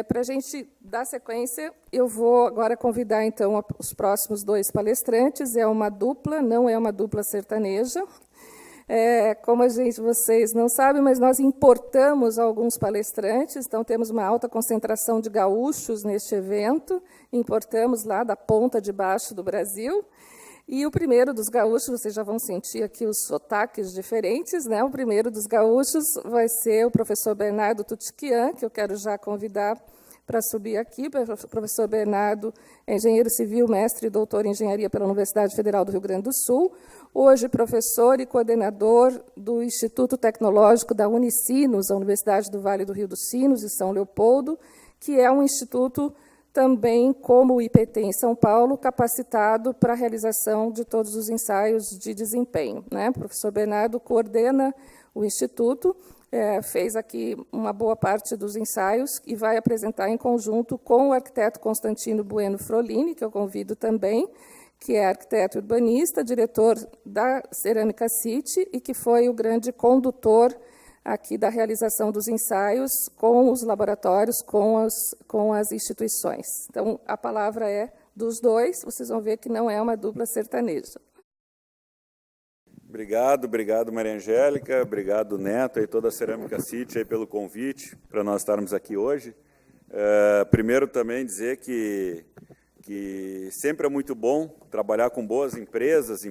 para a gente dar sequência, eu vou agora convidar, então, os próximos 2 palestrantes. É uma dupla, não é uma dupla sertaneja. Como vocês não sabem, mas nós importamos alguns palestrantes, então temos uma alta concentração de gaúchos neste evento, importamos lá da ponta de baixo do Brasil. E o primeiro dos gaúchos, vocês já vão sentir aqui os sotaques diferentes, né? O primeiro dos gaúchos vai ser o professor Bernardo Tutquian, que eu quero já convidar para subir aqui. O professor Bernardo é engenheiro civil, mestre e doutor em engenharia pela Universidade Federal do Rio Grande do Sul, hoje professor e coordenador do Instituto Tecnológico da Unicinos, a Universidade do Vale do Rio dos Sinos, em São Leopoldo, que é um instituto também, como o IPT em São Paulo, capacitado para a realização de todos os ensaios de desempenho, né? O professor Bernardo coordena o Instituto, fez aqui uma boa parte dos ensaios e vai apresentar em conjunto com o arquiteto Constantino Bueno Frolini, que eu convido também, que é arquiteto urbanista, diretor da Cerâmica City e que foi o grande condutor aqui da realização dos ensaios com os laboratórios, com as instituições. Então, a palavra é dos dois, vocês vão ver que não é uma dupla sertaneja. Obrigado, Maria Angélica, obrigado, Neto, e toda a Cerâmica City aí pelo convite para nós estarmos aqui hoje. Primeiro, também dizer que sempre é muito bom trabalhar com boas empresas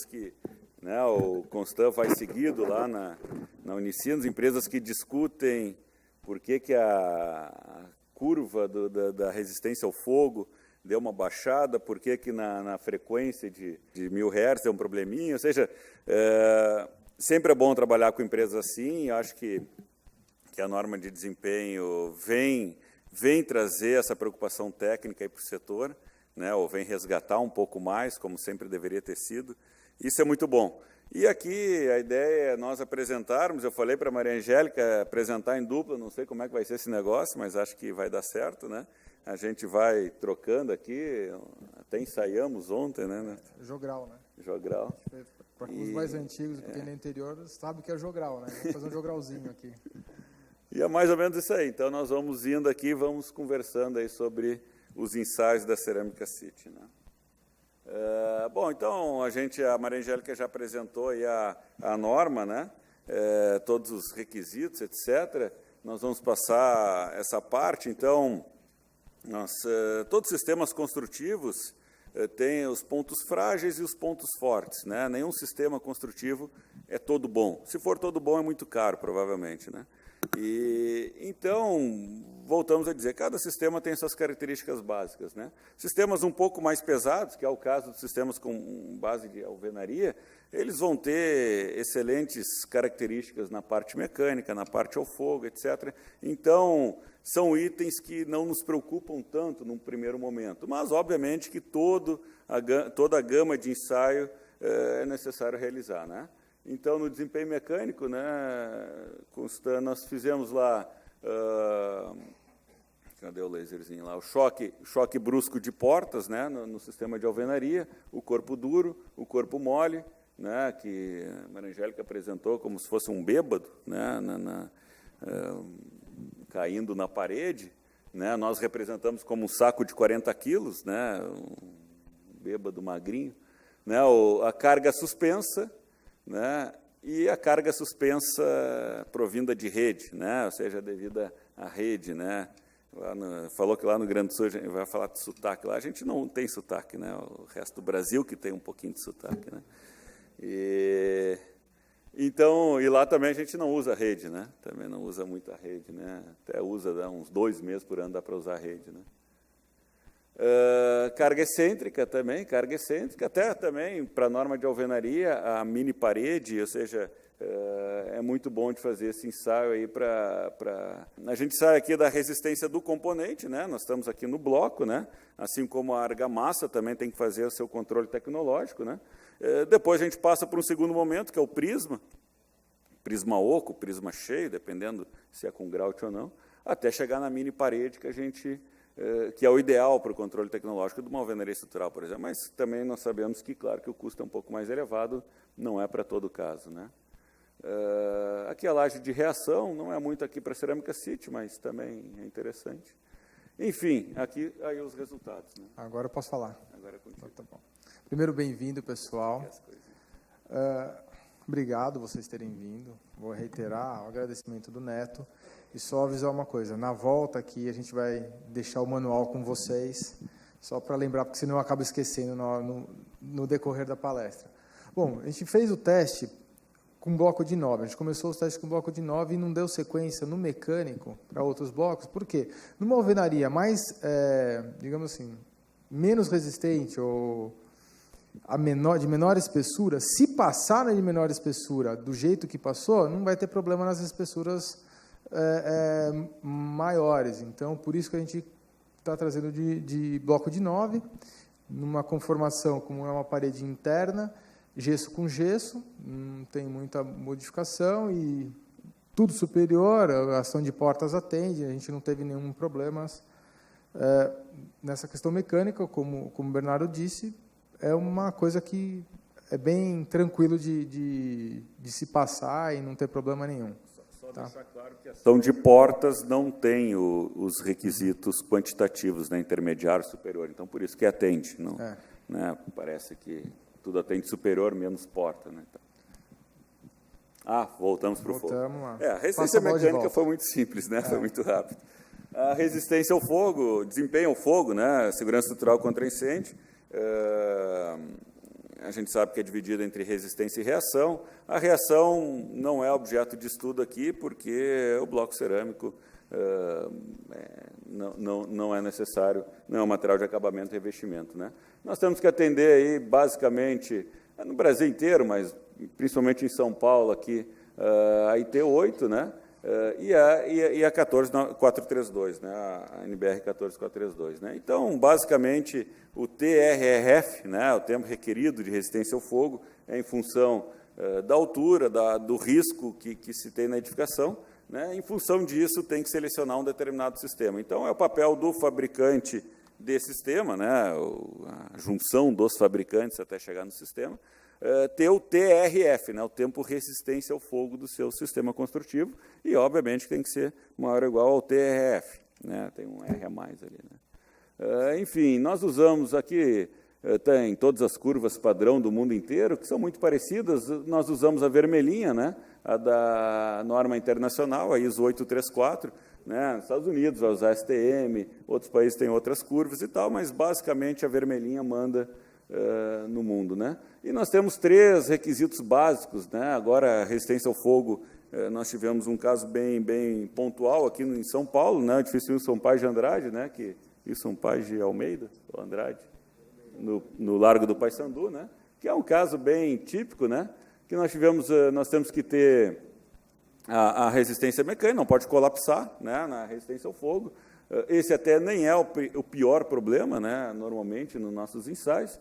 que, né, o Constant vai seguido lá na Unicinos, empresas que discutem por que a curva da resistência ao fogo deu uma baixada, por que na frequência de 1000 Hz deu um probleminha, ou seja, sempre é bom trabalhar com empresas assim. Eu acho que a norma de desempenho vem trazer essa preocupação técnica para o setor, né, ou vem resgatar um pouco mais, como sempre deveria ter sido. Isso é muito bom. E aqui a ideia é nós apresentarmos, eu falei para a Maria Angélica apresentar em dupla, não sei como é que vai ser esse negócio, mas acho que vai dar certo, né? A gente vai trocando aqui, até ensaiamos ontem, né? Jogral, né? Jogral. Para os mais antigos, porque no interior sabe que é jogral, né? Vamos fazer um jogralzinho aqui. E é mais ou menos isso aí. Então nós vamos indo aqui, vamos conversando aí sobre os ensaios da Cerâmica City, né? Bom, então a Maria Angélica já apresentou aí a norma, né? Todos os requisitos, etc. Nós vamos passar essa parte. Então, todos os sistemas construtivos têm os pontos frágeis e os pontos fortes, né? Nenhum sistema construtivo é todo bom. Se for todo bom, é muito caro, provavelmente, né? Então, voltamos a dizer, cada sistema tem suas características básicas, né? Sistemas um pouco mais pesados, que é o caso dos sistemas com base de alvenaria, eles vão ter excelentes características na parte mecânica, na parte ao fogo, etc. Então, são itens que não nos preocupam tanto num primeiro momento, mas, obviamente, que toda a gama de ensaio é necessário realizar, né? Então, no desempenho mecânico, né, Constant, nós fizemos lá, cadê o laserzinho lá? O choque brusco de portas, né, no sistema de alvenaria, o corpo duro, o corpo mole, né, que a Maria Angélica apresentou como se fosse um bêbado, né, caindo na parede, né, nós representamos como um saco de 40 quilos, né, um bêbado magrinho, né, a carga suspensa, né, e a carga suspensa provinda de rede, né, ou seja, devida à rede, né. Falou que lá no Rio Grande do Sul a gente vai falar de sotaque, lá a gente não tem sotaque, né, o resto do Brasil que tem um pouquinho de sotaque, né. Então, e lá também a gente não usa rede, né, também não usa muita rede, né, até usa, dá uns 2 meses por ano dá para usar rede, né. Carga excêntrica, até também para a norma de alvenaria, a mini parede, ou seja, é muito bom de fazer esse ensaio aí A gente sai aqui da resistência do componente, né? Nós estamos aqui no bloco, né? Assim como a argamassa também tem que fazer o seu controle tecnológico, né? Depois a gente passa para um segundo momento, que é o prisma oco, prisma cheio, dependendo se é com grout ou não, até chegar na mini parede que é o ideal para o controle tecnológico de uma alvenaria estrutural, por exemplo, mas também nós sabemos que, claro, que o custo é um pouco mais elevado, não é para todo caso, né? Aqui a laje de reação, não é muito aqui para a Cerâmica City, mas também é interessante. Enfim, aqui aí os resultados. Né? Agora eu posso falar. Agora é contigo. Tá bom. Primeiro, bem-vindo, pessoal. Obrigado vocês terem vindo. Vou reiterar o agradecimento do Neto. E só avisar uma coisa, na volta aqui a gente vai deixar o manual com vocês, só para lembrar, porque senão eu acabo esquecendo no decorrer da palestra. Bom, a gente fez o teste com bloco de 9. A gente começou os testes com bloco de 9 e não deu sequência no mecânico para outros blocos. Por quê? Numa alvenaria mais, digamos assim, menos resistente ou de menor espessura, se passar de menor espessura do jeito que passou, não vai ter problema nas espessuras maiores. Então, por isso que a gente está trazendo de bloco de 9, numa conformação como é uma parede interna, gesso com gesso, não tem muita modificação e tudo superior, a ação de portas atende, a gente não teve nenhum problema nessa questão mecânica, como o Bernardo disse, é uma coisa que é bem tranquilo de se passar e não ter problema nenhum. Só deixar claro que a ação de portas não tem os requisitos quantitativos, né, intermediário, superior, então por isso que atende. Não, né, parece que tudo atende superior, menos porta. Né, então. Voltamos para o fogo. Lá. A resistência mecânica foi muito simples, né, foi muito rápido. A resistência ao fogo, desempenho ao fogo, né, segurança estrutural contra incêndio, a gente sabe que é dividida entre resistência e reação. A reação não é objeto de estudo aqui, porque o bloco cerâmico não é necessário, não é um material de acabamento e revestimento. Né? Nós temos que atender, aí, basicamente, no Brasil inteiro, mas principalmente em São Paulo, aqui, a IT8, né? E a 14432, né? A NBR 14432. Né? Então, basicamente, o TRRF, né? O tempo requerido de resistência ao fogo, é em função da altura, do risco que se tem na edificação. Né? Em função disso, tem que selecionar um determinado sistema. Então, é o papel do fabricante desse sistema, né? A junção dos fabricantes até chegar no sistema, ter o TRF, né, o tempo resistência ao fogo do seu sistema construtivo, e, obviamente, tem que ser maior ou igual ao TRF. Né, tem um R a mais ali. Né. Enfim, nós usamos aqui, tem todas as curvas padrão do mundo inteiro, que são muito parecidas. Nós usamos a vermelhinha, né, a da norma internacional, a ISO 834, né, nos Estados Unidos vai usar STM, outros países têm outras curvas e tal, mas, basicamente, a vermelhinha manda no mundo. Né? E nós temos 3 requisitos básicos. Né? Agora, a resistência ao fogo, nós tivemos um caso bem pontual aqui em São Paulo, né? O edifício São Paz de Andrade, né? São Paz de Almeida, ou Andrade, no Largo do Paissandu, né? Que é um caso bem típico, né? Que nós temos que ter a resistência mecânica, não pode colapsar, né? Na resistência ao fogo. Esse até nem é o pior problema, né? Normalmente, nos nossos ensaios,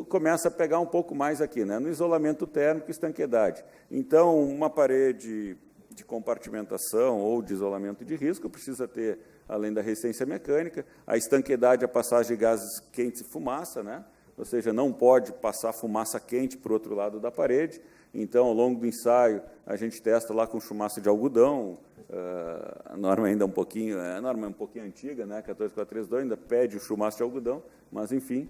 começa a pegar um pouco mais aqui, né? No isolamento térmico e estanqueidade. Então, uma parede de compartimentação ou de isolamento de risco precisa ter, além da resistência mecânica, a estanqueidade, a passagem de gases quentes e fumaça, né? Ou seja, não pode passar fumaça quente para o outro lado da parede. Então, ao longo do ensaio, a gente testa lá com chumaça de algodão. A norma ainda a norma é um pouquinho antiga, né? 14432 ainda pede o chumaço de algodão, mas, enfim,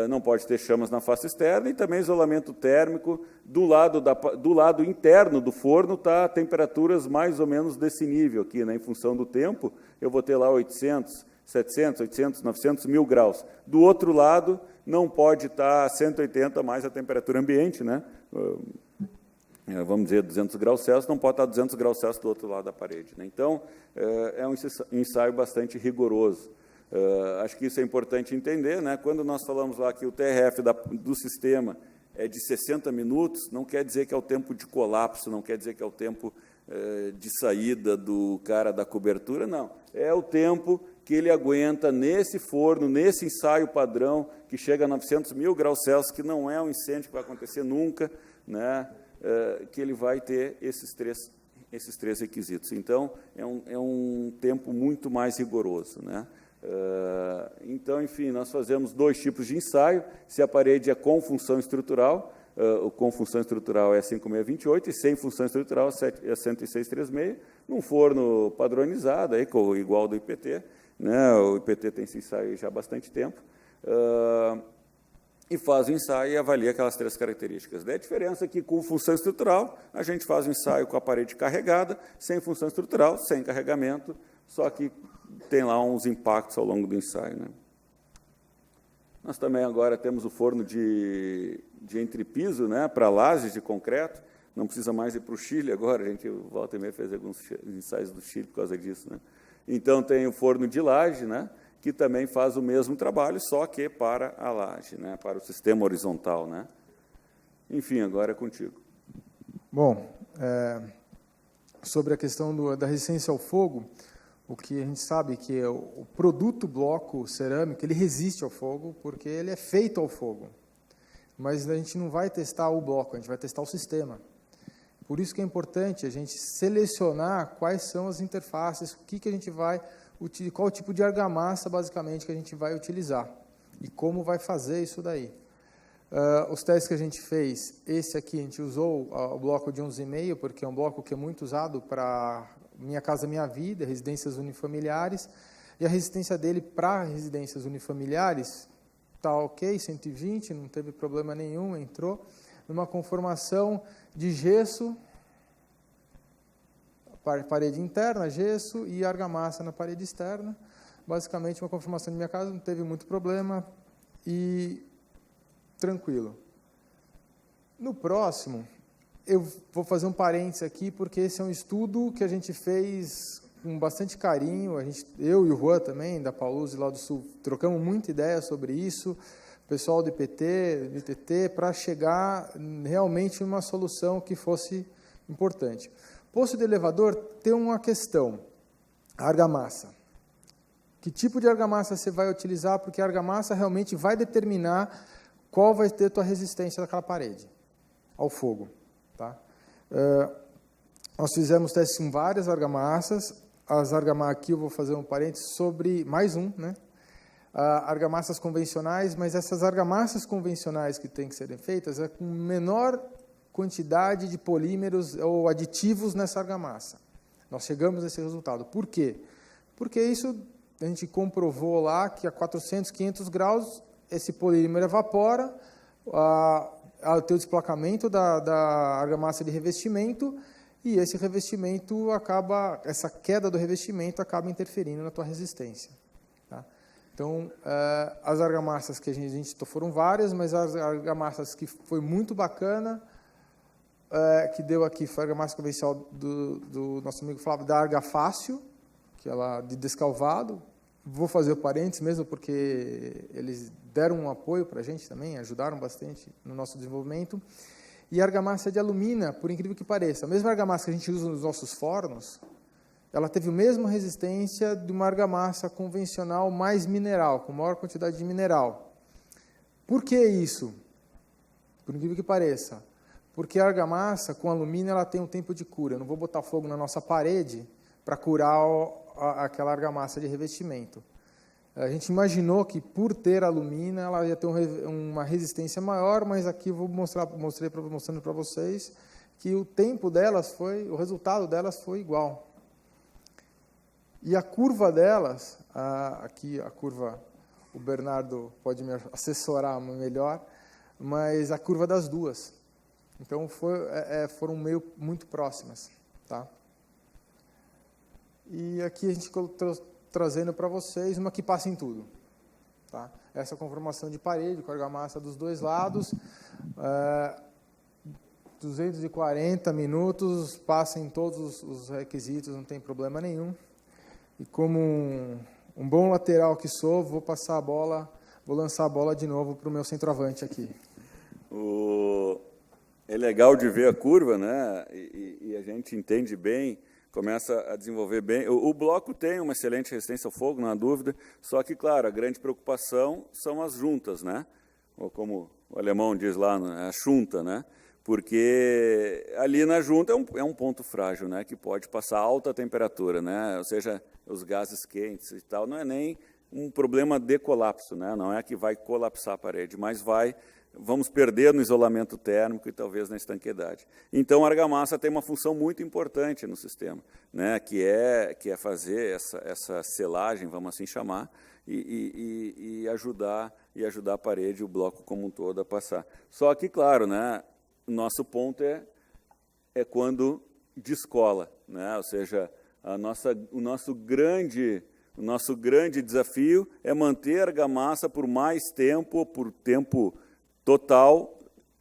não pode ter chamas na face externa, e também isolamento térmico. Do lado interno do forno está temperaturas mais ou menos desse nível aqui, né? Em função do tempo, eu vou ter lá 800, 700, 800, 900, 1000 graus. Do outro lado, não pode estar 180 mais a temperatura ambiente, né? Vamos dizer, 200 graus Celsius, não pode estar 200 graus Celsius do outro lado da parede. Né? Então, é um ensaio bastante rigoroso. Acho que isso é importante entender. Né? Quando nós falamos lá que o TRF do sistema é de 60 minutos, não quer dizer que é o tempo de colapso, não quer dizer que é o tempo de saída do cara da cobertura, não. É o tempo que ele aguenta nesse forno, nesse ensaio padrão, que chega a 900 mil graus Celsius, que não é um incêndio que vai acontecer nunca, né? Que ele vai ter esses três requisitos. Então, é um tempo muito mais rigoroso. Né? Então, enfim, nós fazemos 2 tipos de ensaio. Se a parede é com função estrutural, com função estrutural é 5628 e sem função estrutural é 10636, num forno padronizado, aí, igual do IPT, né? O IPT tem esse ensaio já há bastante tempo, e faz o ensaio e avalia aquelas 3 características. Daí a diferença é que, com função estrutural, a gente faz o ensaio com a parede carregada, sem função estrutural, sem carregamento, só que tem lá uns impactos ao longo do ensaio, né? Nós também agora temos o forno de entrepiso, né, para lajes de concreto, não precisa mais ir para o Chile agora, a gente volta e meia fez alguns ensaios do Chile por causa disso, né? Então, tem o forno de laje, né, que também faz o mesmo trabalho, só que para a laje, né, para o sistema horizontal, né? Enfim, agora é contigo. Bom, sobre a questão da resistência ao fogo, o que a gente sabe que o produto bloco cerâmico, ele resiste ao fogo porque ele é feito ao fogo. Mas a gente não vai testar o bloco, a gente vai testar o sistema. Por isso que é importante a gente selecionar quais são as interfaces, o que a gente vai utilizar, qual tipo de argamassa, basicamente, que a gente vai utilizar e como vai fazer isso daí. Os testes que a gente fez, esse aqui a gente usou o bloco de 11,5, porque é um bloco que é muito usado para Minha Casa Minha Vida, residências unifamiliares, e a resistência dele para residências unifamiliares está ok, 120, não teve problema nenhum, entrou numa conformação de gesso, parede interna, gesso e argamassa na parede externa, basicamente uma conformação de minha casa, não teve muito problema e tranquilo. No próximo, eu vou fazer um parênteses aqui, porque esse é um estudo que a gente fez com bastante carinho, eu e o Juan também, da Paulus lá do Sul, trocamos muita ideia sobre isso, o pessoal do IPT, do ITT, para chegar realmente em uma solução que fosse importante. Poço de elevador tem uma questão, a argamassa. Que tipo de argamassa você vai utilizar, porque a argamassa realmente vai determinar qual vai ter a tua resistência daquela parede ao fogo. Tá? Nós fizemos testes com várias argamassas. As argamassas, aqui eu vou fazer um parênteses sobre mais um, né? Argamassas convencionais, mas essas argamassas convencionais que têm que serem feitas é com menor quantidade de polímeros ou aditivos nessa argamassa. Nós chegamos a esse resultado. Por quê? Porque isso a gente comprovou lá que a 400, 500 graus esse polímero evapora, tem o desplacamento da argamassa de revestimento, e esse revestimento acaba, essa queda do revestimento acaba interferindo na tua resistência. Tá? Então, as argamassas que a gente testou foram várias, mas as argamassas que foi muito bacana, que deu aqui, foi a argamassa convencional do nosso amigo Flávio, da Argafácil, que ela de descalvado. Vou fazer o parênteses mesmo, porque eles deram um apoio para a gente também, ajudaram bastante no nosso desenvolvimento. E a argamassa de alumina, por incrível que pareça, a mesma argamassa que a gente usa nos nossos fornos, ela teve a mesma resistência de uma argamassa convencional mais mineral, com maior quantidade de mineral. Por que isso? Por incrível que pareça. Porque a argamassa com alumínio ela tem um tempo de cura. Eu não vou botar fogo na nossa parede para curar aquela argamassa de revestimento. A gente imaginou que, por ter alumínio, ela ia ter uma resistência maior, mas aqui eu vou mostrando para vocês que o tempo delas o resultado delas foi igual. E a curva delas, aqui a curva, o Bernardo pode me assessorar melhor, mas a curva das duas. Então, foram muito próximas. Tá? E aqui a gente trazendo para vocês uma que passa em tudo. Tá? Essa conformação de parede com argamassa dos dois lados, 240 minutos, passa em todos os requisitos, não tem problema nenhum. E como um bom lateral que sou, vou lançar a bola de novo para o meu centroavante aqui. É legal de ver a curva, né? E a gente entende bem, começa a desenvolver bem. O bloco tem uma excelente resistência ao fogo, não há dúvida, só que, claro, a grande preocupação são as juntas, né? Ou como o alemão diz lá, a junta, né? Porque ali na junta é um ponto frágil, né? Que pode passar alta temperatura, né? Ou seja, os gases quentes e tal, não é nem um problema de colapso, né? Não é que vai colapsar a parede, mas vamos perder no isolamento térmico e talvez na estanqueidade. Então, a argamassa tem uma função muito importante no sistema, né? que é fazer essa selagem, vamos assim chamar, e ajudar a parede, o bloco como um todo, a passar. Só que, claro, né, nosso ponto é quando descola, né? Ou seja, o nosso grande desafio é manter a argamassa por mais tempo, por tempo total,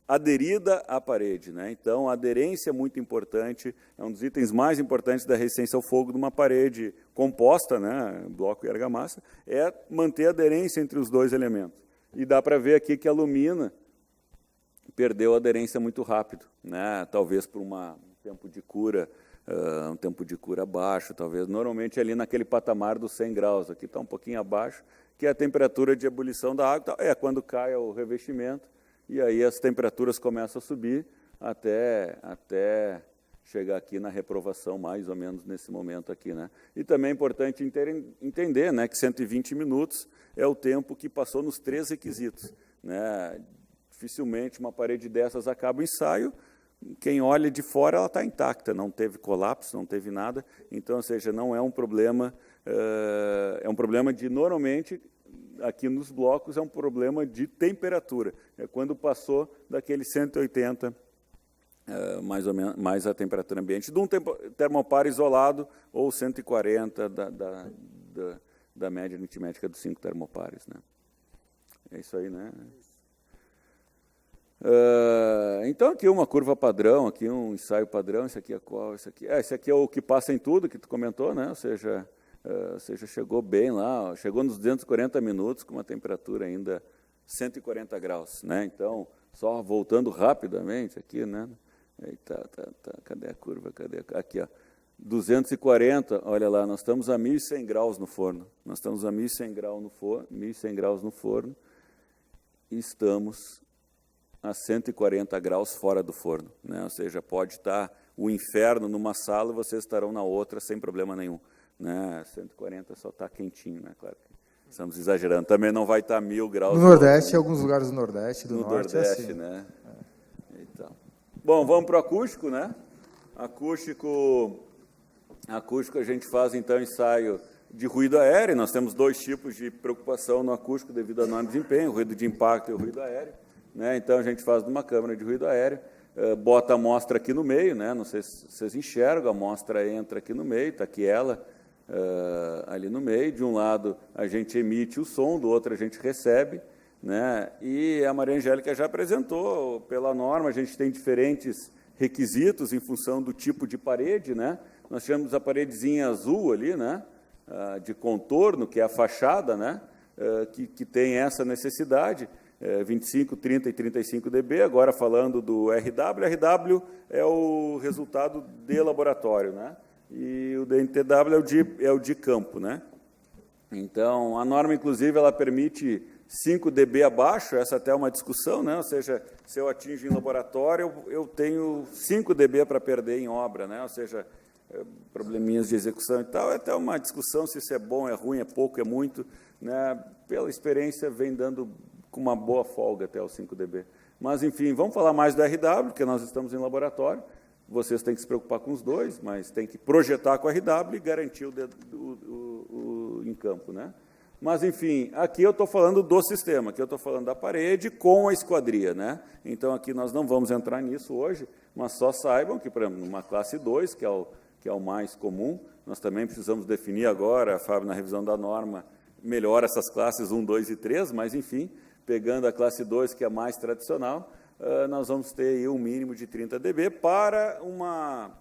aderida à parede, né? Então, a aderência é muito importante, é um dos itens mais importantes da resistência ao fogo de uma parede composta, né, bloco e argamassa, é manter a aderência entre os dois elementos. E dá para ver aqui que a alumina perdeu a aderência muito rápido, né? Talvez por um tempo de cura baixo, talvez. Normalmente ali naquele patamar dos 100 graus, aqui está um pouquinho abaixo, que é a temperatura de ebulição da água, é quando cai o revestimento, e aí as temperaturas começam a subir até chegar aqui na reprovação, mais ou menos nesse momento aqui, né? E também é importante entender, né, que 120 minutos é o tempo que passou nos 3 requisitos, né? Dificilmente uma parede dessas acaba o ensaio, quem olha de fora, ela está intacta, não teve colapso, não teve nada, então, ou seja, não é um problema, é um problema de, normalmente, aqui nos blocos, é um problema de temperatura, é quando passou daquele 180, mais ou menos, mais a temperatura ambiente, de um termopar isolado, ou 140 da média aritmética dos 5 termopares, né? É isso aí, né? Então, aqui uma curva padrão, aqui um ensaio padrão, esse aqui é qual? Esse aqui é o que passa em tudo, que tu comentou, né? Ou seja, chegou bem lá, chegou nos 240 minutos, com uma temperatura ainda 140 graus, né? Então, só voltando rapidamente aqui, né? Aí cadê a curva? Aqui, ó. 240, olha lá, nós estamos a 1.100 graus no forno. Nós estamos a 1.100 graus no forno e estamos a 140 graus fora do forno, né? Ou seja, pode estar o inferno numa sala e vocês estarão na outra sem problema nenhum, né? 140 só está quentinho, né? Claro que estamos exagerando. Também não vai estar 1.000 graus. No Nordeste, em alguns lugares do Nordeste, do no Norte, Nordeste, é assim. né? Então. Bom, vamos para o acústico, né? Acústico a gente faz, então, ensaio de ruído aéreo. Nós temos 2 tipos de preocupação no acústico devido à norma de desempenho, o ruído de impacto e o ruído aéreo, né? Então, a gente faz numa câmara de ruído aéreo, bota a amostra aqui no meio, né? Não sei se vocês enxergam, a amostra entra aqui no meio, está aqui ela, ali no meio. De um lado, a gente emite o som, do outro a gente recebe, né? E a Maria Angélica já apresentou, pela norma, a gente tem diferentes requisitos em função do tipo de parede, né? Nós temos a paredezinha azul ali, né? De contorno, que é a fachada, né? Que tem essa necessidade, 25, 30 e 35 dB. Agora falando do RW é o resultado de laboratório, né? E o DNTW é o de campo, né? Então, a norma, inclusive, ela permite 5 dB abaixo, essa até é uma discussão, né? Ou seja, se eu atingo em laboratório, eu tenho 5 dB para perder em obra, né? Ou seja, probleminhas de execução e tal, é até uma discussão se isso é bom, é ruim, é pouco, é muito, né? Pela experiência, vem dando com uma boa folga até os 5 dB. Mas, enfim, vamos falar mais do RW, porque nós estamos em laboratório, vocês têm que se preocupar com os dois, mas tem que projetar com o RW e garantir o em campo, né? Mas, enfim, aqui eu estou falando do sistema, aqui eu estou falando da parede com a esquadria, né? Então, aqui nós não vamos entrar nisso hoje, mas só saibam que, por exemplo, numa classe 2, que é o mais comum, nós também precisamos definir agora, Fábio, na revisão da norma, melhor essas classes 1, 2 e 3, mas, enfim, pegando a classe 2, que é a mais tradicional, nós vamos ter aí um mínimo de 30 dB para uma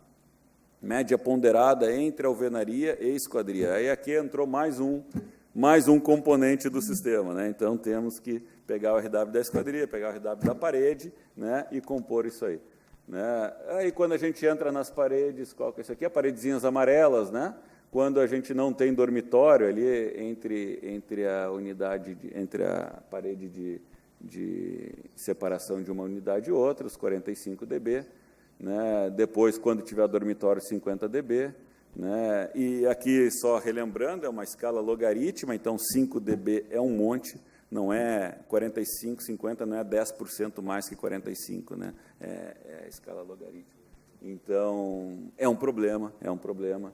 média ponderada entre alvenaria e esquadria. Aí aqui entrou mais um componente do sistema, né? Então, temos que pegar o RW da esquadria, pegar o RW da parede, né? E compor isso aí, né? Aí, quando a gente entra nas paredes, qual que é isso aqui? As paredezinhas amarelas, né? Quando a gente não tem dormitório ali entre a unidade, entre a parede de separação de uma unidade e outra, os 45 dB, né? Depois, quando tiver dormitório, 50 dB, né? E aqui, só relembrando, é uma escala logarítmica, então 5 dB é um monte, não é 45, 50, não é 10% mais que 45, né? É a escala logarítmica. Então, é um problema, é um problema.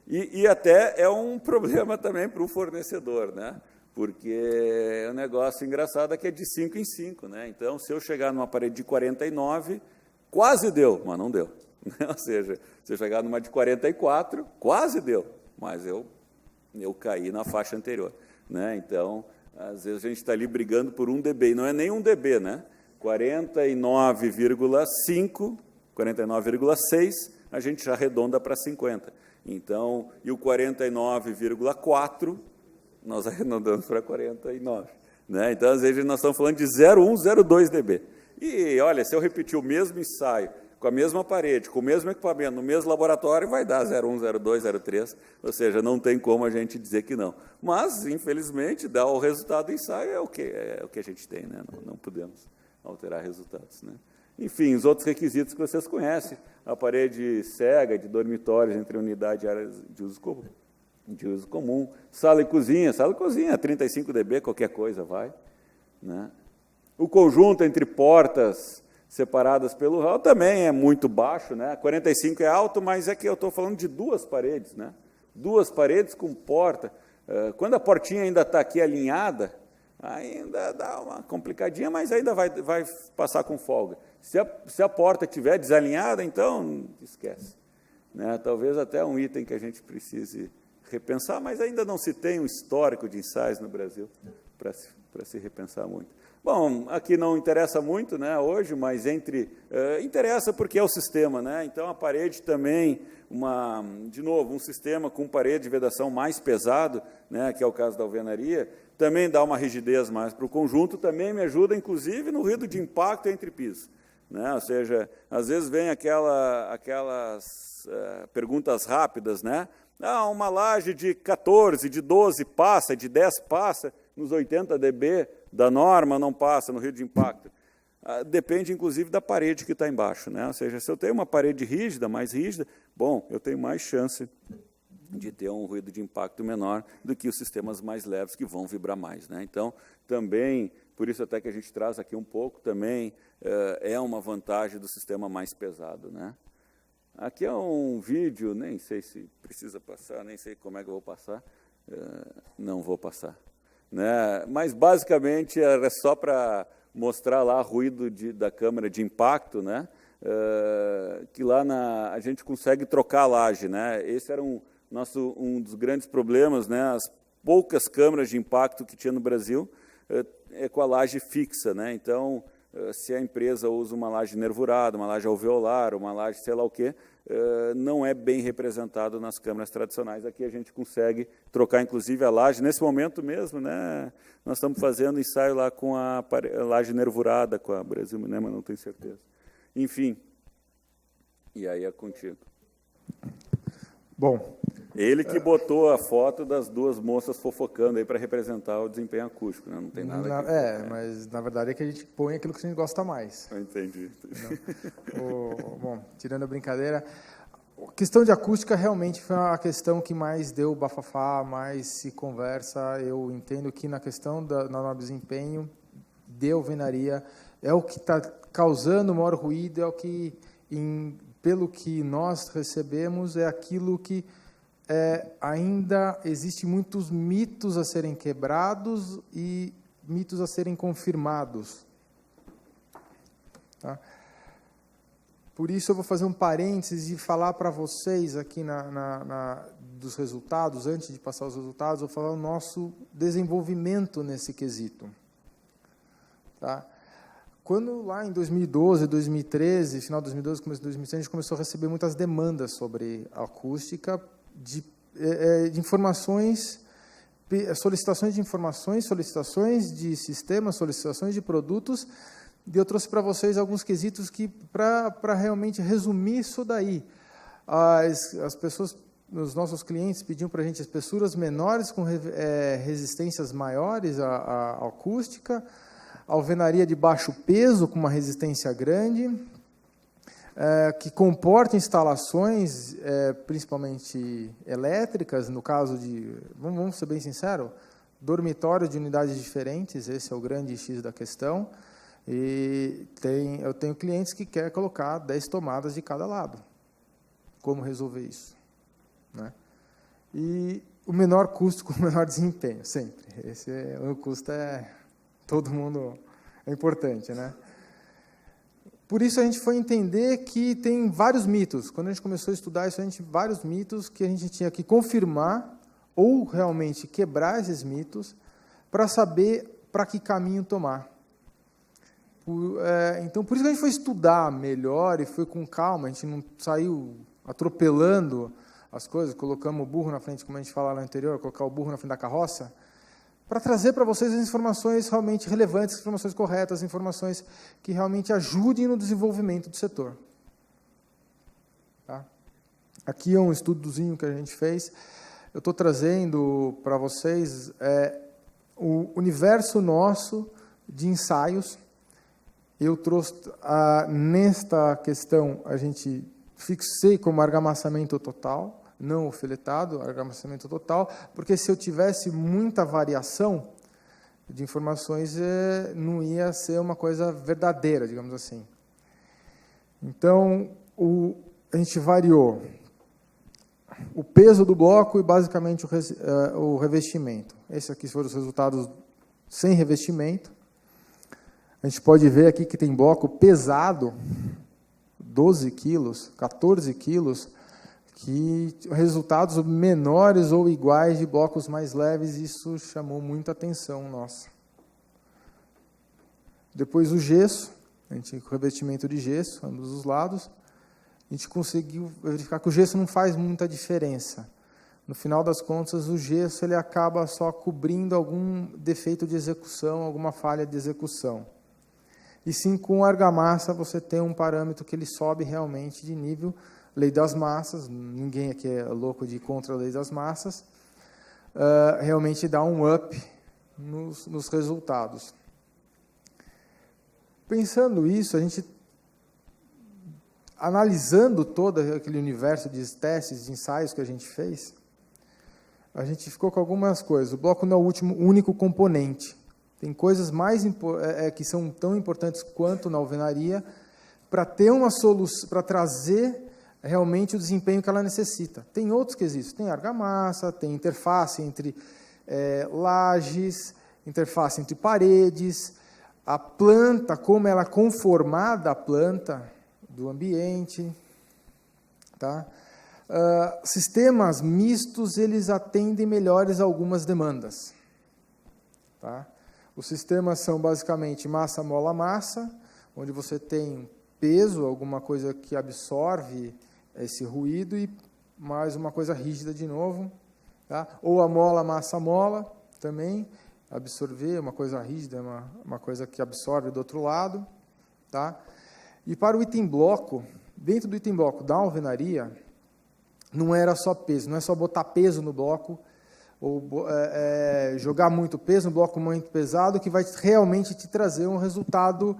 E até é um problema também para o fornecedor, né? Porque o negócio engraçado é que é de 5 em 5, né? Então, se eu chegar numa parede de 49, quase deu, mas não deu. Ou seja, se eu chegar numa de 44, quase deu, mas eu caí na faixa anterior, né? Então, às vezes a gente está ali brigando por 1 dB, e não é nem 1 dB, né? 49,5, 49,6, a gente já arredonda para 50. Então, e o 49,4, nós arredondamos para 49, né? Então, às vezes, nós estamos falando de 0,1, 0,2 dB. E, olha, se eu repetir o mesmo ensaio, com a mesma parede, com o mesmo equipamento, no mesmo laboratório, vai dar 0,1, 0,2, 0,3, ou seja, não tem como a gente dizer que não. Mas, infelizmente, dá o resultado do ensaio, é o que a gente tem, né? Não podemos alterar resultados, né? Enfim, os outros requisitos que vocês conhecem, a parede cega de dormitórios entre unidade e áreas de uso comum, sala e cozinha, 35 dB, qualquer coisa vai, né? O conjunto entre portas separadas pelo hall também é muito baixo, né? 45 é alto, mas é que eu estou falando de 2 paredes, né? 2 paredes com porta. Quando a portinha ainda está aqui alinhada, ainda dá uma complicadinha, mas ainda vai passar com folga. Se a porta estiver desalinhada, então esquece, né? Talvez até um item que a gente precise repensar, mas ainda não se tem um histórico de ensaios no Brasil para se repensar muito. Bom, aqui não interessa muito, né, hoje, mas interessa porque é o sistema, né? Então, a parede também, de novo, um sistema com parede de vedação mais pesado, né, que é o caso da alvenaria, também dá uma rigidez mais para o conjunto, também me ajuda, inclusive, no ruído de impacto entre pisos, né? Ou seja, às vezes vem aquelas perguntas rápidas, né? Uma laje de 14, de 12 passa, de 10 passa, nos 80 dB da norma não passa no ruído de impacto. Depende, inclusive, da parede que está embaixo, né? Ou seja, se eu tenho uma parede rígida, mais rígida, bom, eu tenho mais chance de ter um ruído de impacto menor do que os sistemas mais leves, que vão vibrar mais, né? Então, também, por isso até que a gente traz aqui um pouco, também é uma vantagem do sistema mais pesado, né? Aqui é um vídeo, nem sei se precisa passar, nem sei como é que eu vou passar, não vou passar, né? Mas, basicamente, era só para mostrar lá o ruído da câmara de impacto, né? Que lá a gente consegue trocar a laje, né? Esse era um dos grandes problemas, né? As poucas câmaras de impacto que tinha no Brasil é com a laje fixa, né? Então, se a empresa usa uma laje nervurada, uma laje alveolar, uma laje sei lá o quê, não é bem representado nas câmaras tradicionais. Aqui a gente consegue trocar, inclusive, a laje. Nesse momento mesmo, né, nós estamos fazendo ensaio lá com a laje nervurada, com a Brasil, né, mas não tenho certeza. Enfim, e aí é contigo. Bom, ele que botou a foto das 2 moças fofocando aí para representar o desempenho acústico, né? Não tem nada mas na verdade é que a gente põe aquilo que a gente gosta mais. Eu entendi. Bom, tirando a brincadeira, a questão de acústica realmente foi a questão que mais deu bafafá, mais se conversa. Eu entendo que na questão na norma de desempenho de alvenaria é o que está causando o maior ruído, é o que, pelo que nós recebemos, é aquilo que ainda existe muitos mitos a serem quebrados e mitos a serem confirmados. Tá? Por isso eu vou fazer um parênteses e falar para vocês aqui dos resultados, antes de passar os resultados, eu vou falar o nosso desenvolvimento nesse quesito. Tá? Quando lá em 2012, 2013, final de 2012, começo de 2013, a gente começou a receber muitas demandas sobre acústica, de informações, solicitações de informações, solicitações de sistemas, solicitações de produtos, e eu trouxe para vocês alguns quesitos que, para realmente resumir isso daí, as pessoas, os nossos clientes pediam para a gente espessuras menores com resistências maiores à acústica, alvenaria de baixo peso com uma resistência grande, que comporta instalações, principalmente elétricas, no caso de, vamos ser bem sinceros, dormitório de unidades diferentes, esse é o grande X da questão, e eu tenho clientes que querem colocar 10 tomadas de cada lado. Como resolver isso? Né? E o menor custo com o menor desempenho, sempre. O custo todo mundo é importante, né? Por isso a gente foi entender que tem vários mitos. Quando a gente começou a estudar isso, vários mitos que a gente tinha que confirmar ou realmente quebrar esses mitos para saber para que caminho tomar. Então, por isso que a gente foi estudar melhor e foi com calma, a gente não saiu atropelando as coisas, colocamos o burro na frente, como a gente fala lá no anterior, colocar o burro na frente da carroça, para trazer para vocês as informações realmente relevantes, as informações corretas, as informações que realmente ajudem no desenvolvimento do setor. Tá? Aqui é um estudozinho que a gente fez. Eu estou trazendo para vocês o universo nosso de ensaios. Eu trouxe, nesta questão, a gente fixei como argamassamento total, não o filetado, argamassamento total, porque se eu tivesse muita variação de informações, não ia ser uma coisa verdadeira, digamos assim. Então, a gente variou o peso do bloco e, basicamente, o revestimento. Esses aqui foram os resultados sem revestimento. A gente pode ver aqui que tem bloco pesado, 12 quilos, 14 quilos, que resultados menores ou iguais de blocos mais leves, isso chamou muita atenção nossa. Depois o gesso, o revestimento de gesso, ambos os lados, a gente conseguiu verificar que o gesso não faz muita diferença. No final das contas, o gesso ele acaba só cobrindo algum defeito de execução, alguma falha de execução. E sim, com argamassa, você tem um parâmetro que ele sobe realmente de nível, lei das massas, ninguém aqui é louco de ir contra a lei das massas, realmente dá um up nos resultados. Pensando isso, a gente, analisando todo aquele universo de testes, de ensaios que a gente fez, a gente ficou com algumas coisas. O bloco não é o único componente. Tem coisas que são tão importantes quanto na alvenaria para ter uma solução, para trazer realmente o desempenho que ela necessita. Tem outros quesitos, tem argamassa, tem interface entre lajes, interface entre paredes, a planta, como ela é conformada à planta do ambiente. Tá? Sistemas mistos, eles atendem melhores algumas demandas. Tá? Os sistemas são basicamente massa, mola, massa, onde você tem peso, alguma coisa que absorve esse ruído, e mais uma coisa rígida de novo. Tá? Ou a mola, massa, mola, também, absorver, uma coisa rígida, uma coisa que absorve do outro lado. Tá? E para o item bloco, dentro do item bloco da alvenaria, não era só peso, não é só botar peso no bloco, ou jogar muito peso, um bloco muito pesado, que vai realmente te trazer um resultado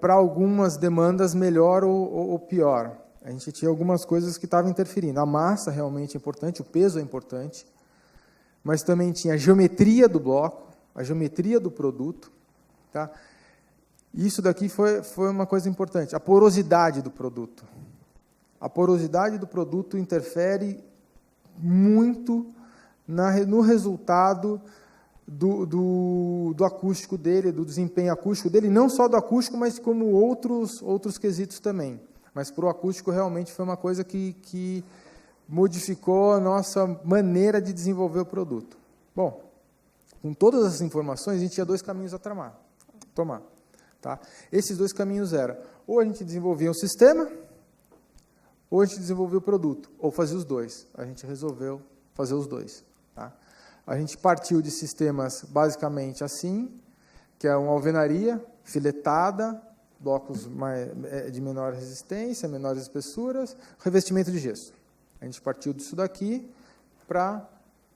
para algumas demandas melhor ou pior. A gente tinha algumas coisas que estavam interferindo. A massa realmente é importante, o peso é importante, mas também tinha a geometria do bloco, a geometria do produto. Tá? Isso daqui foi uma coisa importante, a porosidade do produto. A porosidade do produto interfere muito no resultado do acústico dele, do desempenho acústico dele, não só do acústico, mas como outros quesitos também. Mas para o acústico realmente foi uma coisa que modificou a nossa maneira de desenvolver o produto. Bom, com todas essas informações, a gente tinha 2 caminhos a tomar. Tá? Esses 2 caminhos eram, ou a gente desenvolvia um sistema, ou a gente desenvolvia o produto, ou fazia os 2. A gente resolveu fazer os 2. Tá? A gente partiu de sistemas basicamente assim, que é uma alvenaria filetada, blocos de menor resistência, menores espessuras, revestimento de gesso. A gente partiu disso daqui para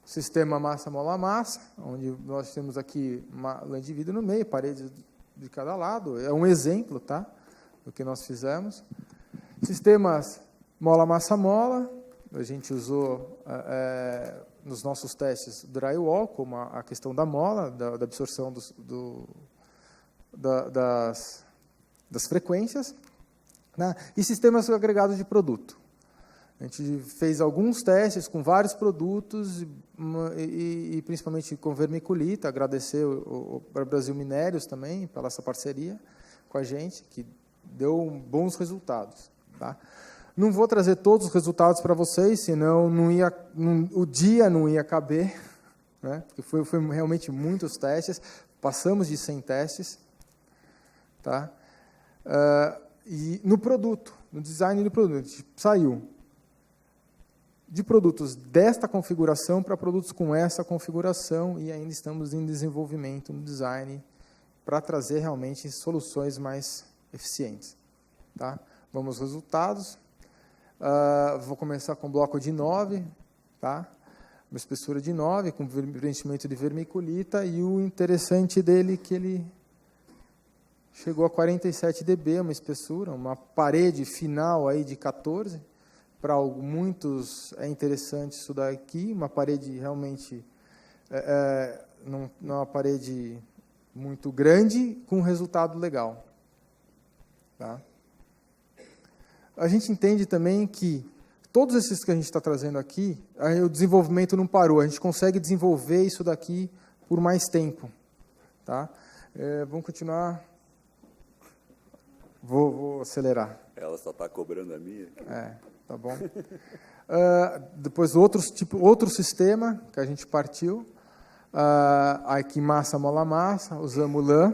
sistema massa, mola, massa, onde nós temos aqui uma lã de vidro no meio, paredes de cada lado. É um exemplo, tá, do que nós fizemos. Sistemas mola-massa-mola, a gente usou nos nossos testes drywall, como a questão da mola, da absorção das frequências, né? E sistemas agregados de produto. A gente fez alguns testes com vários produtos e principalmente com vermiculita. Agradecer ao Brasil Minérios também pela essa parceria com a gente, que deu bons resultados. Tá? Não vou trazer todos os resultados para vocês, senão o dia não ia caber, né? Porque foi realmente muitos testes, passamos de 100 testes. Tá? E no produto, no design do produto, a gente saiu de produtos desta configuração para produtos com essa configuração e ainda estamos em desenvolvimento no design para trazer realmente soluções mais eficientes. Tá? Vamos aos resultados. Vou começar com o bloco de 9, tá? Uma espessura de 9, com preenchimento de vermiculita, e o interessante dele é que ele chegou a 47 dB, uma espessura, uma parede final aí de 14. Para muitos é interessante isso daqui, uma parede realmente, não é uma parede muito grande, com um resultado legal. Tá? A gente entende também que todos esses que a gente está trazendo aqui, o desenvolvimento não parou, a gente consegue desenvolver isso daqui por mais tempo. Tá? Vamos continuar. Vou acelerar. Ela só está cobrando a minha. Tá bom. Depois outro sistema que a gente partiu. Aqui massa, mola, massa, usamos lã.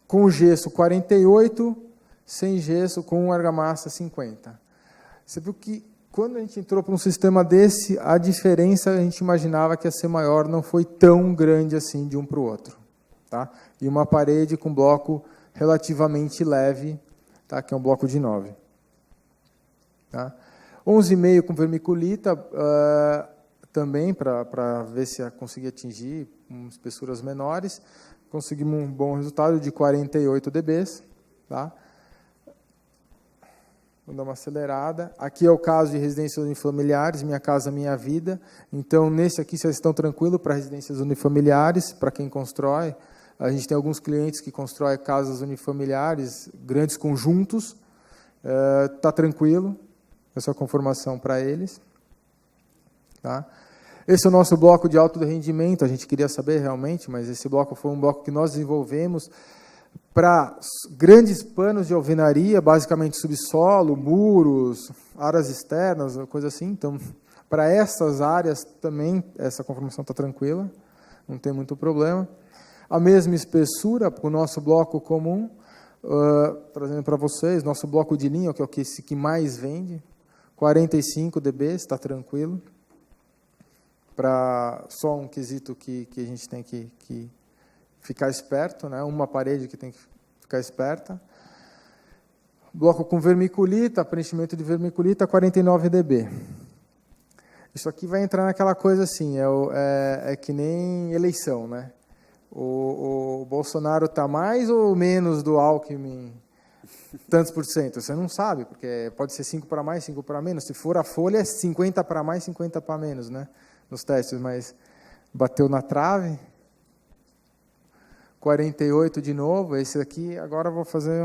Com gesso 48, sem gesso com argamassa 50. Você viu que quando a gente entrou para um sistema desse, a diferença a gente imaginava que ia ser maior, não foi tão grande assim de um para o outro. Tá? E uma parede com bloco relativamente leve, tá? Que é um bloco de 9. Tá? 11,5 com vermiculita, também para ver se conseguia atingir espessuras menores. Conseguimos um bom resultado de 48 dB. Tá? Vou dar uma acelerada. Aqui é o caso de residências unifamiliares, Minha Casa Minha Vida. Então, nesse aqui, vocês estão tranquilos para residências unifamiliares, para quem constrói. A gente tem alguns clientes que constroem casas unifamiliares, grandes conjuntos. Está tranquilo, essa conformação para eles. Tá? Esse é o nosso bloco de alto rendimento, a gente queria saber realmente, mas esse bloco foi um bloco que nós desenvolvemos para grandes panos de alvenaria, basicamente subsolo, muros, áreas externas, coisa assim. Então, para essas áreas também, essa conformação está tranquila, não tem muito problema. A mesma espessura para o nosso bloco comum, trazendo para vocês, nosso bloco de linha, que é o que mais vende, 45 dB, está tranquilo. Só um quesito que a gente tem que ficar esperto, né? Uma parede que tem que ficar esperta. Bloco com vermiculita, preenchimento de vermiculita, 49 dB. Isso aqui vai entrar naquela coisa assim, é que nem eleição, né? O Bolsonaro está mais ou menos do Alckmin, tantos por cento? Você não sabe, porque pode ser 5 para mais, 5 para menos. Se for a folha, é 50 para mais, 50 para menos, né? Nos testes, mas bateu na trave. 48 de novo. Esse aqui, agora eu vou fazer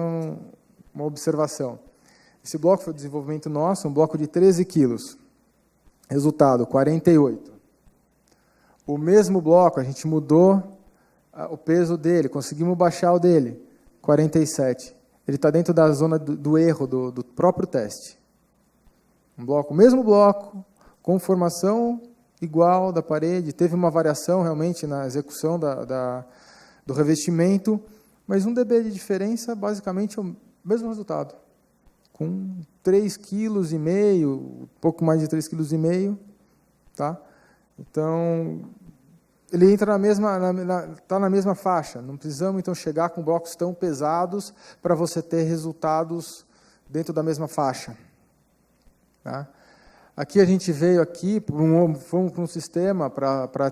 uma observação. Esse bloco foi desenvolvimento nosso, um bloco de 13 quilos. Resultado, 48. O mesmo bloco, a gente mudou o peso dele, conseguimos baixar o dele, 47. Ele está dentro da zona do erro do próprio teste. O mesmo bloco, conformação igual da parede, teve uma variação realmente na execução do revestimento, mas 1 dB de diferença, basicamente, é o mesmo resultado. Com 3,5 kg, um pouco mais de 3,5 kg. Tá? Então, ele entra está na mesma faixa. Não precisamos, então, chegar com blocos tão pesados para você ter resultados dentro da mesma faixa. Tá? Aqui a gente veio fomos para um sistema para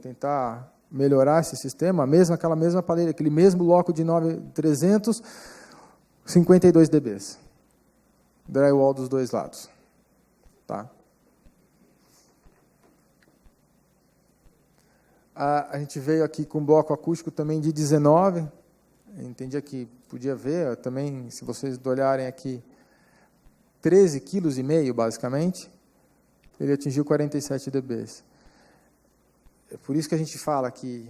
tentar melhorar esse sistema, aquela mesma parede, aquele mesmo bloco de 9.300, 52 dB. drywall dos dois lados. Tá? A gente veio aqui com um bloco acústico também de 19. Eu entendia que podia ver também, se vocês olharem aqui, 13,5 kg, basicamente. Ele atingiu 47 dB. É por isso que a gente fala que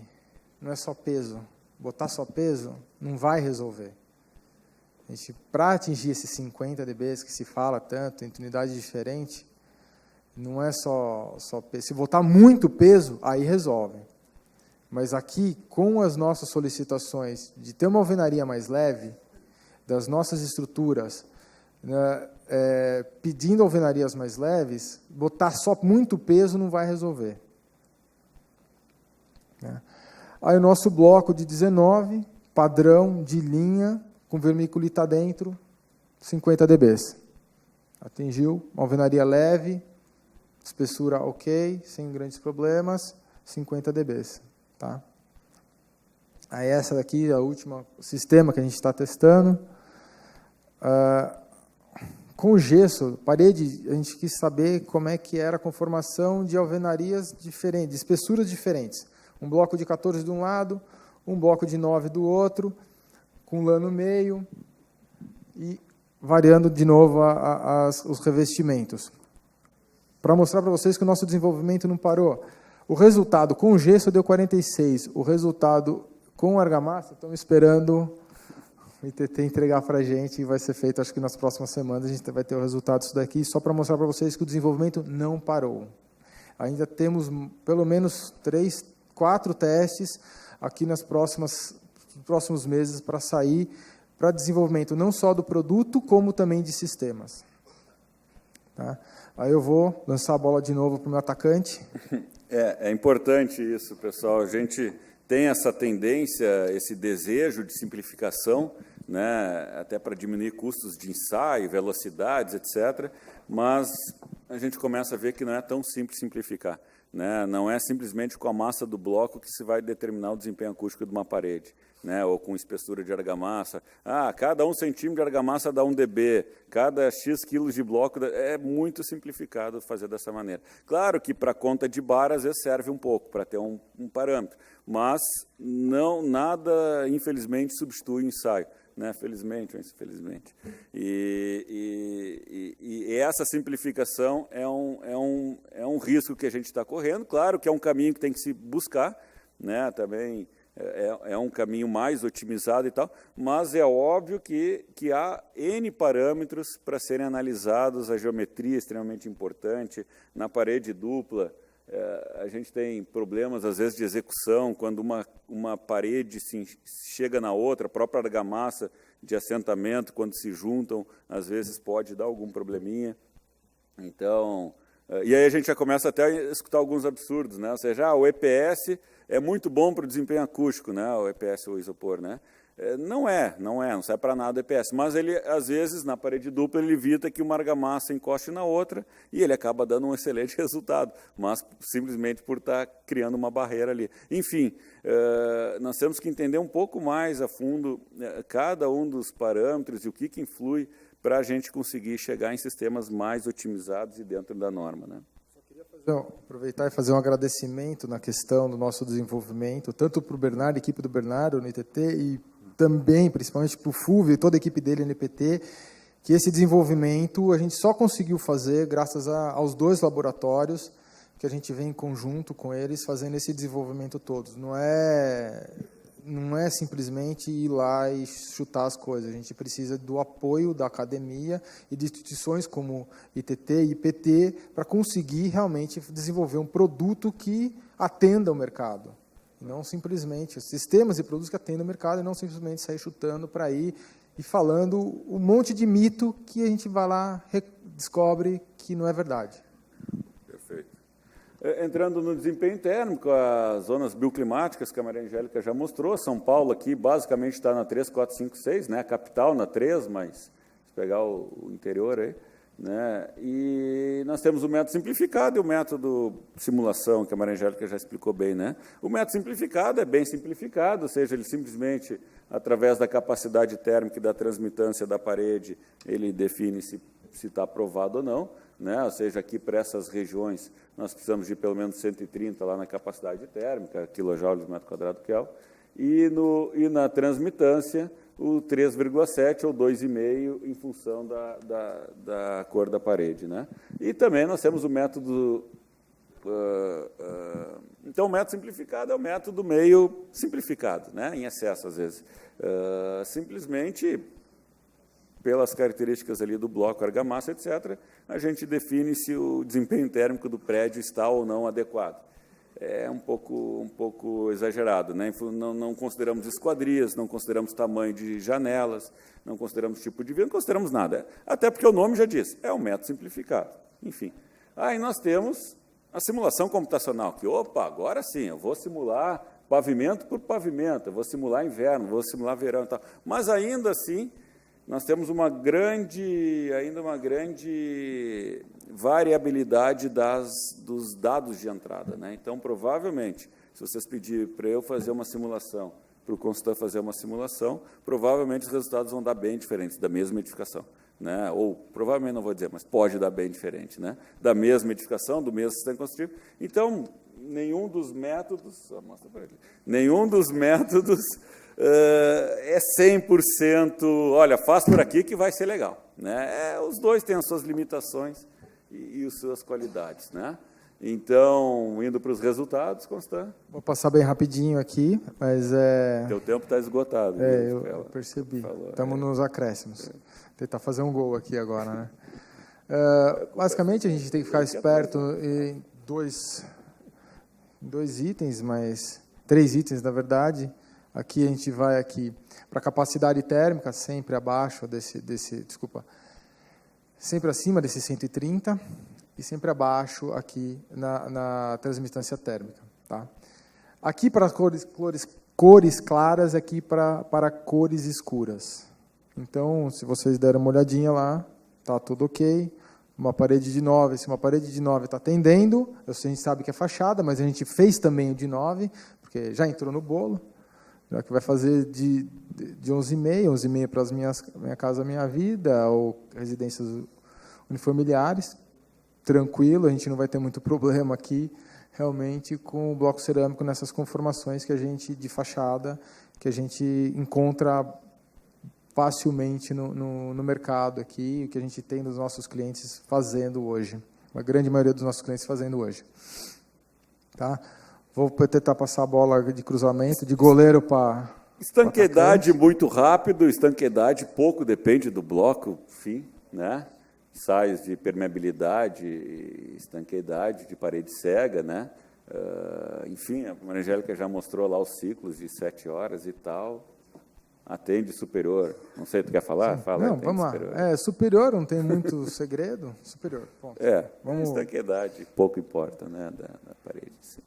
não é só peso. Botar só peso não vai resolver. Para atingir esses 50 dB que se fala tanto, entre unidades diferentes, não é só peso. Se botar muito peso, aí resolve. Mas aqui, com as nossas solicitações de ter uma alvenaria mais leve, das nossas estruturas, né, pedindo alvenarias mais leves, botar só muito peso não vai resolver. Né? Aí o nosso bloco de 19, padrão de linha, com vermiculita dentro, 50 dB. Atingiu uma alvenaria leve, espessura ok, sem grandes problemas, 50 dB. Tá? Aí essa daqui é a última sistema que a gente está testando. Com gesso, parede, a gente quis saber como é que era a conformação de alvenarias diferentes, de espessuras diferentes. Um bloco de 14 de um lado, um bloco de 9 do outro, com lã no meio e variando de novo os revestimentos. Para mostrar para vocês que o nosso desenvolvimento não parou. O resultado com gesso deu 46. O resultado com argamassa, estamos esperando o ITT entregar para a gente e vai ser feito, acho que nas próximas semanas, a gente vai ter o resultado disso daqui, só para mostrar para vocês que o desenvolvimento não parou. Ainda temos pelo menos 3, 4 testes aqui nos próximos meses para sair, para desenvolvimento não só do produto, como também de sistemas. Tá? Aí eu vou lançar a bola de novo para o meu atacante. É importante isso, pessoal. A gente tem essa tendência, esse desejo de simplificação, né, até para diminuir custos de ensaio, velocidades, etc. Mas a gente começa a ver que não é tão simples simplificar. Né? Não é simplesmente com a massa do bloco que se vai determinar o desempenho acústico de uma parede, né? Ou com espessura de argamassa. Cada 1 centímetro de argamassa dá 1 dB, cada X quilos de bloco... É muito simplificado fazer dessa maneira. Claro que para conta de bar, às vezes, serve um pouco, para ter um parâmetro, mas nada, infelizmente, substitui o ensaio. Né, felizmente ou infelizmente. E essa simplificação é um risco que a gente está correndo. Claro que é um caminho que tem que se buscar, né, também é um caminho mais otimizado e tal, mas é óbvio que há N parâmetros para serem analisados, a geometria é extremamente importante, na parede dupla. A gente tem problemas, às vezes, de execução, quando uma parede chega na outra, a própria argamassa de assentamento, quando se juntam, às vezes pode dar algum probleminha. Então, e aí a gente já começa até a escutar alguns absurdos, né? Ou seja, o EPS é muito bom para o desempenho acústico, né? O EPS ou isopor, né? Não serve para nada o EPS, mas ele, às vezes, na parede dupla, ele evita que uma argamassa encoste na outra e ele acaba dando um excelente resultado, mas simplesmente por estar criando uma barreira ali. Enfim, nós temos que entender um pouco mais a fundo cada um dos parâmetros e o que influi para a gente conseguir chegar em sistemas mais otimizados e dentro da norma, né? Aproveitar e fazer um agradecimento na questão do nosso desenvolvimento, tanto para o Bernardo, a equipe do Bernardo, no ITT, e também, principalmente, para o Fulvio e toda a equipe dele no NPT, que esse desenvolvimento a gente só conseguiu fazer graças aos 2 laboratórios que a gente vem em conjunto com eles fazendo esse desenvolvimento todo. Não é simplesmente ir lá e chutar as coisas. A gente precisa do apoio da academia e de instituições como ITT e IPT para conseguir realmente desenvolver um produto que atenda ao mercado. Não simplesmente sistemas e produtos que atendam o mercado e não simplesmente sair chutando para ir e falando um monte de mito que a gente vai lá descobre que não é verdade. Perfeito. Entrando no desempenho térmico, as zonas bioclimáticas que a Maria Angélica já mostrou, São Paulo aqui basicamente está na 3, 4, 5, 6, né? A capital na 3, mas se pegar o interior aí, né? E nós temos o método simplificado e o método simulação, que a Maria Angélica já explicou bem, né? O método simplificado é bem simplificado, ou seja, ele simplesmente, através da capacidade térmica e da transmitância da parede, ele define se se está aprovado ou não, né? Ou seja, aqui para essas regiões nós precisamos de pelo menos 130 lá na capacidade térmica, quilojoules por metro quadrado Kelvin, e na transmitância o 3,7 ou 2,5 em função da cor da parede, né? E também nós temos o método... então, o método simplificado é o método meio simplificado, né? Em excesso, às vezes. Simplesmente, pelas características ali do bloco, argamassa, etc., a gente define se o desempenho térmico do prédio está ou não adequado. É um pouco exagerado, né? Não consideramos esquadrias, não consideramos tamanho de janelas, não consideramos tipo de vidro, não consideramos nada. Até porque o nome já diz, é um método simplificado. Enfim. Aí nós temos a simulação computacional, que, opa, agora sim, eu vou simular pavimento por pavimento, eu vou simular inverno, vou simular verão e tal. Mas ainda assim, nós temos uma grande variabilidade dos dados de entrada, né? Então, provavelmente, se vocês pedirem para eu fazer uma simulação, para o consultor fazer uma simulação, provavelmente os resultados vão dar bem diferentes da mesma edificação, né? Ou, provavelmente não vou dizer, mas pode dar bem diferente, né? Da mesma edificação, do mesmo sistema construtivo. Então, nenhum dos métodos é 100%, olha, faz por aqui que vai ser legal, né? Os dois têm as suas limitações e as suas qualidades, né? Então, indo para os resultados, Constant. Vou passar bem rapidinho aqui, mas Teu tempo está esgotado. Eu percebi. Estamos nos acréscimos. Tentar fazer um gol aqui agora, né? Basicamente, a gente tem que ficar esperto em dois itens, mas 3 itens, na verdade. Aqui a gente vai para a capacidade térmica, sempre abaixo sempre acima desse 130 e sempre abaixo aqui na transmitância térmica, tá? Aqui para cores claras, aqui para cores escuras. Então, se vocês deram uma olhadinha lá, tá tudo ok. Uma parede de 9, se uma parede de 9 está atendendo, a gente sabe que é fachada, mas a gente fez também o de 9, porque já entrou no bolo. Já que vai fazer de 11,5 para Minha Casa Minha Vida, ou residências unifamiliares, tranquilo, a gente não vai ter muito problema aqui, realmente, com o bloco cerâmico nessas conformações de fachada, que a gente encontra facilmente no mercado aqui, o que a gente tem dos nossos clientes fazendo hoje, a grande maioria dos nossos clientes fazendo hoje. Tá? Vou tentar passar a bola de cruzamento, de goleiro para... Estanqueidade muito rápido, estanqueidade pouco, depende do bloco, enfim, né? Ensaios de permeabilidade, estanqueidade de parede cega, né? Enfim, a Maria Angélica já mostrou lá os ciclos de 7 horas e tal. Atende superior. Não sei, tu quer falar? Sim. Fala. Não, vamos lá. Superior, não tem muito segredo. Superior, ponto. Estanqueidade pouco importa, né? Da parede, sim.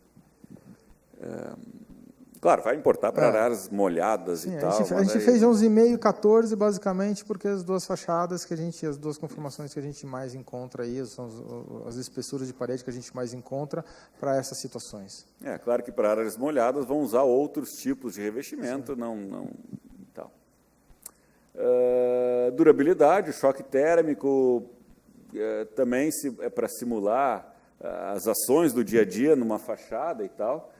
Claro, vai importar para áreas molhadas. Sim, e tal. A gente fez 11,5 e 14, basicamente, porque as duas fachadas as duas conformações que a gente mais encontra aí, são as espessuras de parede que a gente mais encontra para essas situações. Claro que para áreas molhadas vão usar outros tipos de revestimento, sim. não tal. Durabilidade, choque térmico, também é para simular as ações do dia a dia numa fachada e tal.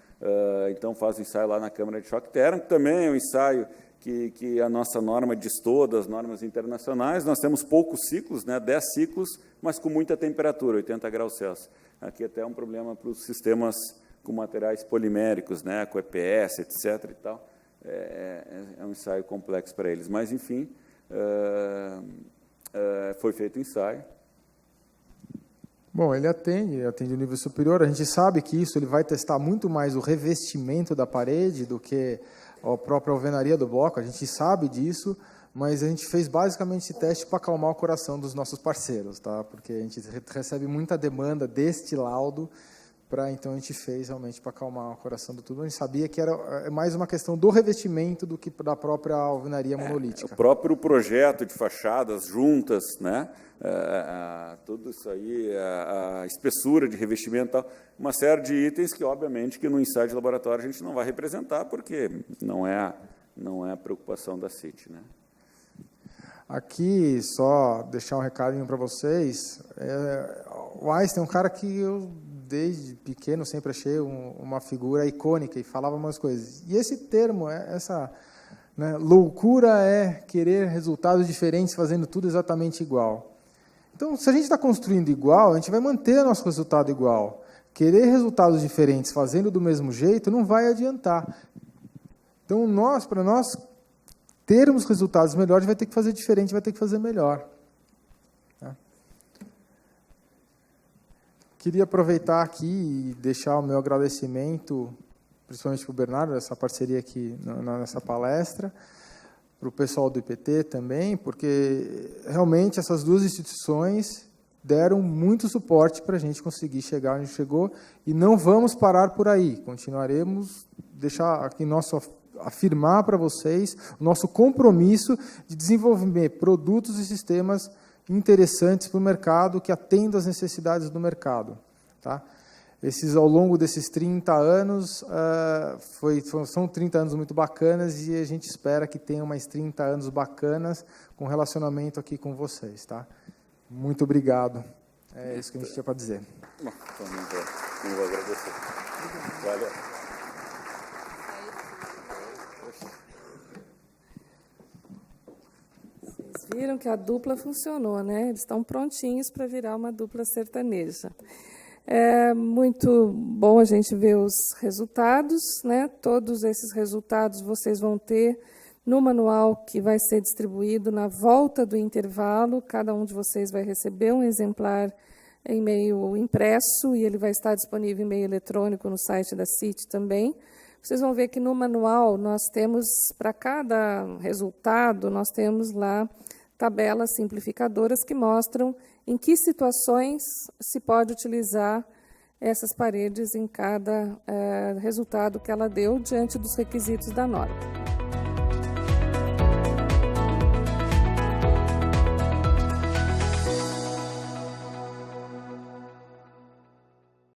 Então, faz o ensaio lá na câmara de choque térmico. Também é um ensaio que a nossa norma distou das normas internacionais. Nós temos poucos ciclos, né, 10 ciclos, mas com muita temperatura, 80 graus Celsius. Aqui até é um problema para os sistemas com materiais poliméricos, né, com EPS, etc. E tal. É um ensaio complexo para eles. Mas, enfim, foi feito o ensaio. Bom, ele atende o nível superior. A gente sabe que ele vai testar muito mais o revestimento da parede do que a própria alvenaria do bloco. A gente sabe disso, mas a gente fez basicamente esse teste para acalmar o coração dos nossos parceiros, tá? Porque a gente recebe muita demanda deste laudo, então a gente fez realmente para acalmar o coração do tudo. A gente sabia que era mais uma questão do revestimento do que da própria alvenaria monolítica. O próprio projeto de fachadas juntas, né? Tudo isso aí, a espessura de revestimento, tal, uma série de itens que, obviamente, que no ensaio de laboratório a gente não vai representar, porque não é a preocupação da CIT, né? Aqui, só deixar um recadinho para vocês, o Einstein é um cara que eu, desde pequeno, sempre achei uma figura icônica e falava umas coisas. E esse termo, essa, né, loucura é querer resultados diferentes fazendo tudo exatamente igual. Então, se a gente está construindo igual, a gente vai manter nosso resultado igual. Querer resultados diferentes fazendo do mesmo jeito não vai adiantar. Então, para nós termos resultados melhores, vai ter que fazer diferente, vai ter que fazer melhor. Tá? Queria aproveitar aqui e deixar o meu agradecimento, principalmente para o Bernardo, essa parceria aqui nessa palestra, para o pessoal do IPT também, porque realmente essas duas instituições deram muito suporte para a gente conseguir chegar onde chegou, e não vamos parar por aí, continuaremos, deixar aqui afirmar para vocês o nosso compromisso de desenvolver produtos e sistemas interessantes para o mercado, que atendam às necessidades do mercado. Tá? Ao longo desses 30 anos, são 30 anos muito bacanas, e a gente espera que tenha mais 30 anos bacanas com relacionamento aqui com vocês. Tá? Muito obrigado. É isso que a gente tinha para dizer. Bom, também vou agradecer. Valeu. Vocês viram que a dupla funcionou, né? Eles estão prontinhos para virar uma dupla sertaneja. É muito bom a gente ver os resultados, né? Todos esses resultados vocês vão ter no manual que vai ser distribuído na volta do intervalo. Cada um de vocês vai receber um exemplar em meio impresso, e ele vai estar disponível em meio eletrônico no site da CIT também. Vocês vão ver que no manual nós temos, para cada resultado, nós temos lá tabelas simplificadoras que mostram em que situações se pode utilizar essas paredes em cada resultado que ela deu diante dos requisitos da norma.